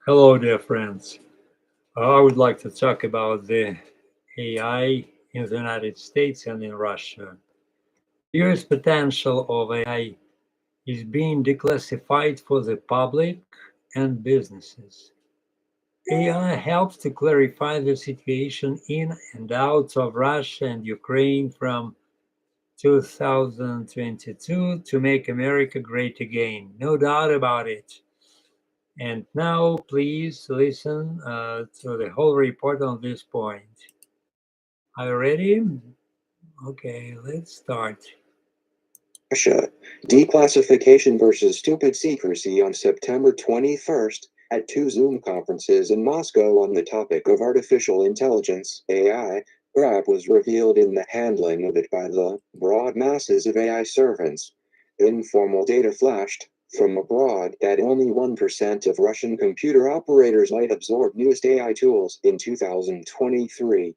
Hello, dear friends. I would like to talk about the AI in the United States and in Russia. The US potential of AI is being declassified for the public and businesses. AI helps to clarify the situation in and out of Russia and Ukraine from 2022 to make America great again. No doubt about it. And now, please listen to the whole report on this point. Are you ready? Okay, let's start. Russia, Declassification versus Stupid Secrecy on September 21st, at two Zoom conferences in Moscow on the topic of artificial intelligence, AI, crap was revealed in the handling of it by the broad masses of AI servants. Informal data flashed from abroad that only 1% of Russian computer operators might absorb newest AI tools in 2023.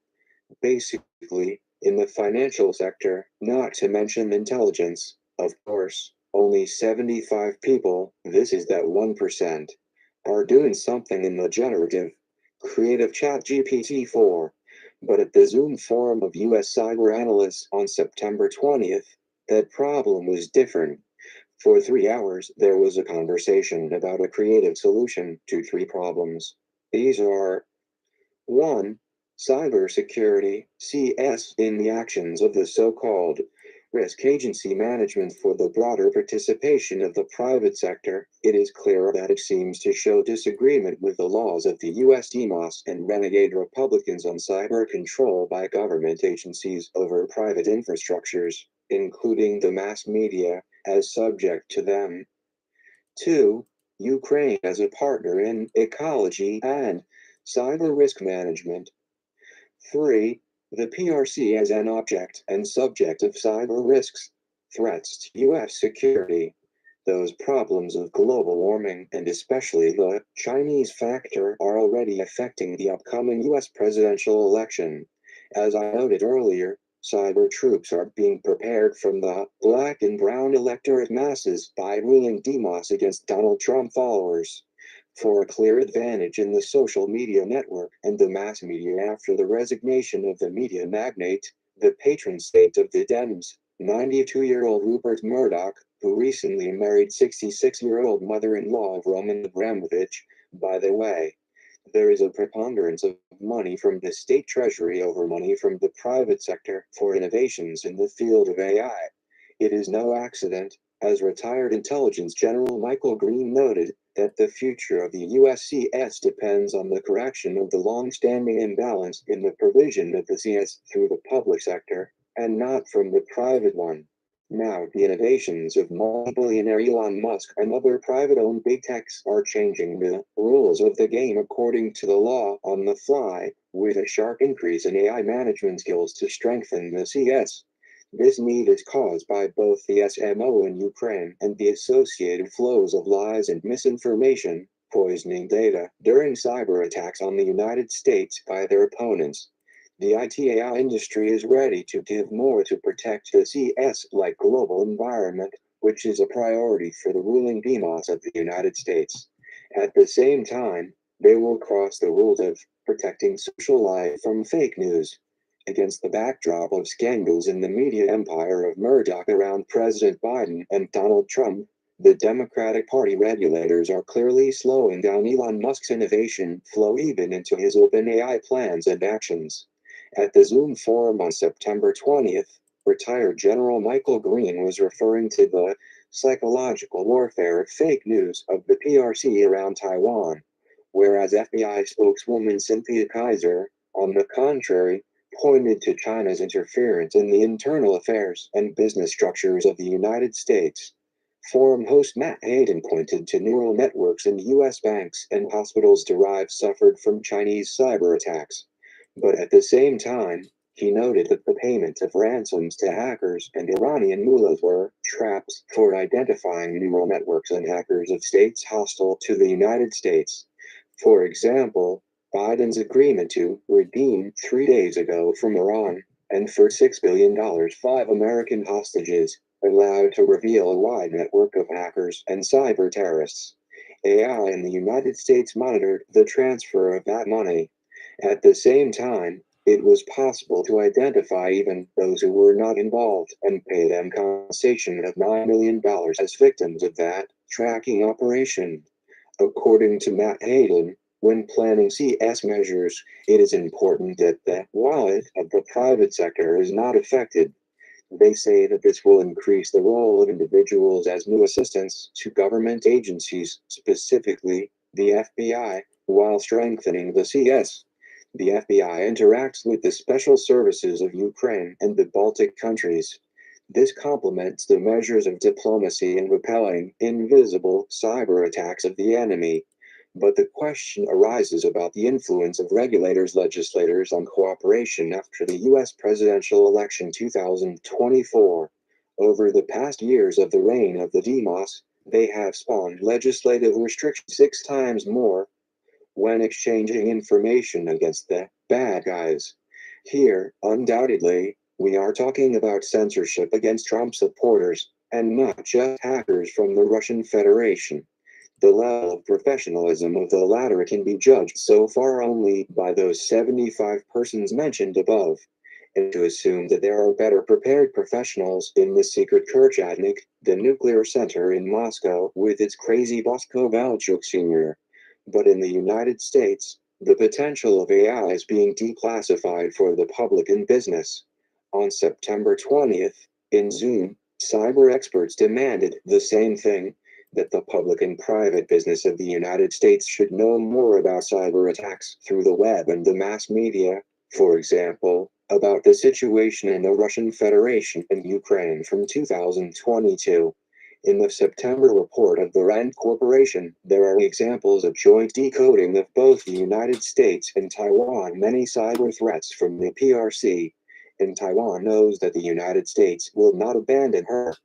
Basically, in the financial sector, not to mention intelligence, of course, only 75 people, this is that 1%, are doing something in the generative, creative chat GPT-4. But at the Zoom forum of US cyber analysts on September 20th, that problem was different. For 3 hours, there was a conversation about a creative solution to three problems. These are 1. Cybersecurity (CS) in the actions of the so-called risk agency management for the broader participation of the private sector. It is clear that it seems to show disagreement with the laws of the US Demos and renegade Republicans on cyber control by government agencies over private infrastructures, including the mass media, as subject to them. 2. Ukraine as a partner in ecology and cyber risk management. 3. The PRC as an object and subject of cyber risks, threats to U.S. security. Those problems of global warming and especially the Chinese factor are already affecting the upcoming U.S. presidential election. As I noted earlier, cyber troops are being prepared from the black and brown electorate masses by ruling demos against Donald Trump followers for a clear advantage in the social media network and the mass media after the resignation of the media magnate, the patron saint of the Dems, 92-year-old Rupert Murdoch, who recently married 66-year-old mother-in-law of Roman Abramovich. By the way, there is a preponderance of money from the state treasury over money from the private sector for innovations in the field of AI. It is no accident, as retired intelligence general Michael Green noted, that the future of the USCS depends on the correction of the long-standing imbalance in the provision of the CS through the public sector, and not from the private one. Now, the innovations of multi-billionaire Elon Musk and other private-owned big techs are changing the rules of the game according to the law on the fly, with a sharp increase in AI management skills to strengthen the CS. This need is caused by both the SMO in Ukraine and the associated flows of lies and misinformation, poisoning data during cyber attacks on the United States by their opponents. The IT/AI industry is ready to give more to protect the CS like global environment, which is a priority for the ruling demos of the United States. At the same time, they will cross the rules of protecting social life from fake news. Against the backdrop of scandals in the media empire of Murdoch around President Biden and Donald Trump, the Democratic Party regulators are clearly slowing down Elon Musk's innovation flow even into his open AI plans and actions. At the Zoom forum on September 20th, retired General Michael Green was referring to the psychological warfare of fake news of the PRC around Taiwan, whereas FBI spokeswoman Cynthia Kaiser, on the contrary, pointed to China's interference in the internal affairs and business structures of the United States. Forum host Matt Hayden pointed to neural networks in U.S. banks and hospitals derived suffered from Chinese cyber attacks. But at the same time, he noted that the payment of ransoms to hackers and Iranian mullahs were traps for identifying neural networks and hackers of states hostile to the United States. For example, Biden's agreement to redeem 3 days ago from Iran, and for $6 billion 5 American hostages, allowed to reveal a wide network of hackers and cyber terrorists. AI in the United States monitored the transfer of that money. At the same time, it was possible to identify even those who were not involved and pay them compensation of $9 million as victims of that tracking operation. According to Matt Hayden, when planning CS measures, it is important that the wallet of the private sector is not affected. They say that this will increase the role of individuals as new assistants to government agencies, specifically the FBI, while strengthening the CS. The FBI interacts with the special services of Ukraine and the Baltic countries. This complements the measures of diplomacy in repelling invisible cyber attacks of the enemy. But the question arises about the influence of regulators legislators on cooperation after the US presidential election 2024. Over the past years of the reign of the Demos, they have spawned legislative restrictions 6 times more when exchanging information against the bad guys. Here, undoubtedly, we are talking about censorship against Trump supporters, and not just hackers from the Russian Federation. The level of professionalism of the latter can be judged so far only by those 75 persons mentioned above, and to assume that there are better prepared professionals in the secret Kurchatnik, the nuclear center in Moscow with its crazy boss Kovalchuk Sr. But in the United States, the potential of AI is being declassified for the public and business. On September 20th, in Zoom, cyber experts demanded the same thing, that the public and private business of the United States should know more about cyber attacks through the web and the mass media, for example, about the situation in the Russian Federation and Ukraine from 2022. In the September report of the RAND Corporation, there are examples of joint decoding of both the United States and Taiwan many cyber threats from the PRC, and Taiwan knows that the United States will not abandon her.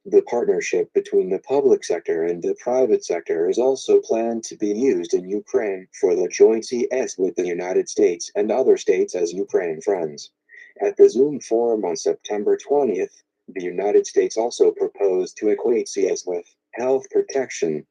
The partnership between the public sector and the private sector is also planned to be used in Ukraine for the joint CS with the United States and other states as Ukraine friends. At the Zoom forum on September 20th, the United States also proposed to equate CS with health protection,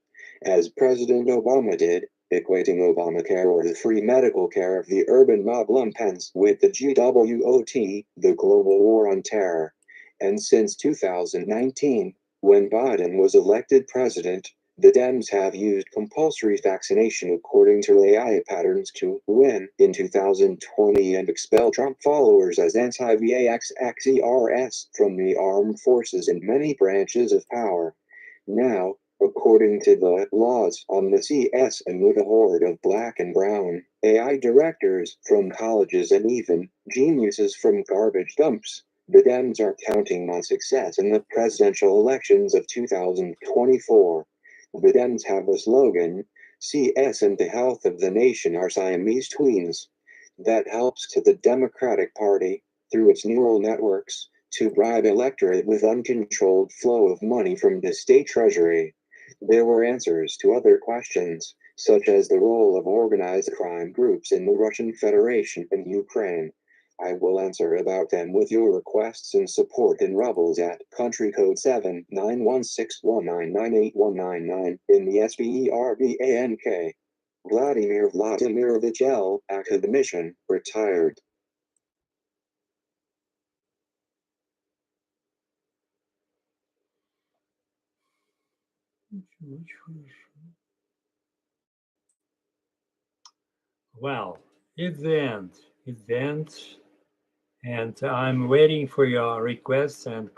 as President Obama did, equating Obamacare or the free medical care of the urban mob lumpens with the GWOT, the global war on terror. And since 2019, when Biden was elected president, the Dems have used compulsory vaccination according to AI patterns to win in 2020 and expel Trump followers as anti-vax-XERS from the armed forces in many branches of power. Now, according to the laws on the CS and with a horde of black and brown AI directors from colleges and even geniuses from garbage dumps, the Dems are counting on success in the presidential elections of 2024. The Dems have a slogan, CS and the health of the nation are Siamese twins. That helps to the Democratic Party, through its neural networks, to bribe electorate with uncontrolled flow of money from the state treasury. There were answers to other questions, such as the role of organized crime groups in the Russian Federation and Ukraine. I will answer about them with your requests and support in Rebels at country code 79161998199 in the SBERBANK. Vladimir Vladimirovich L. Academician, retired. Well, it's the end. It's the end. And I'm waiting for your requests and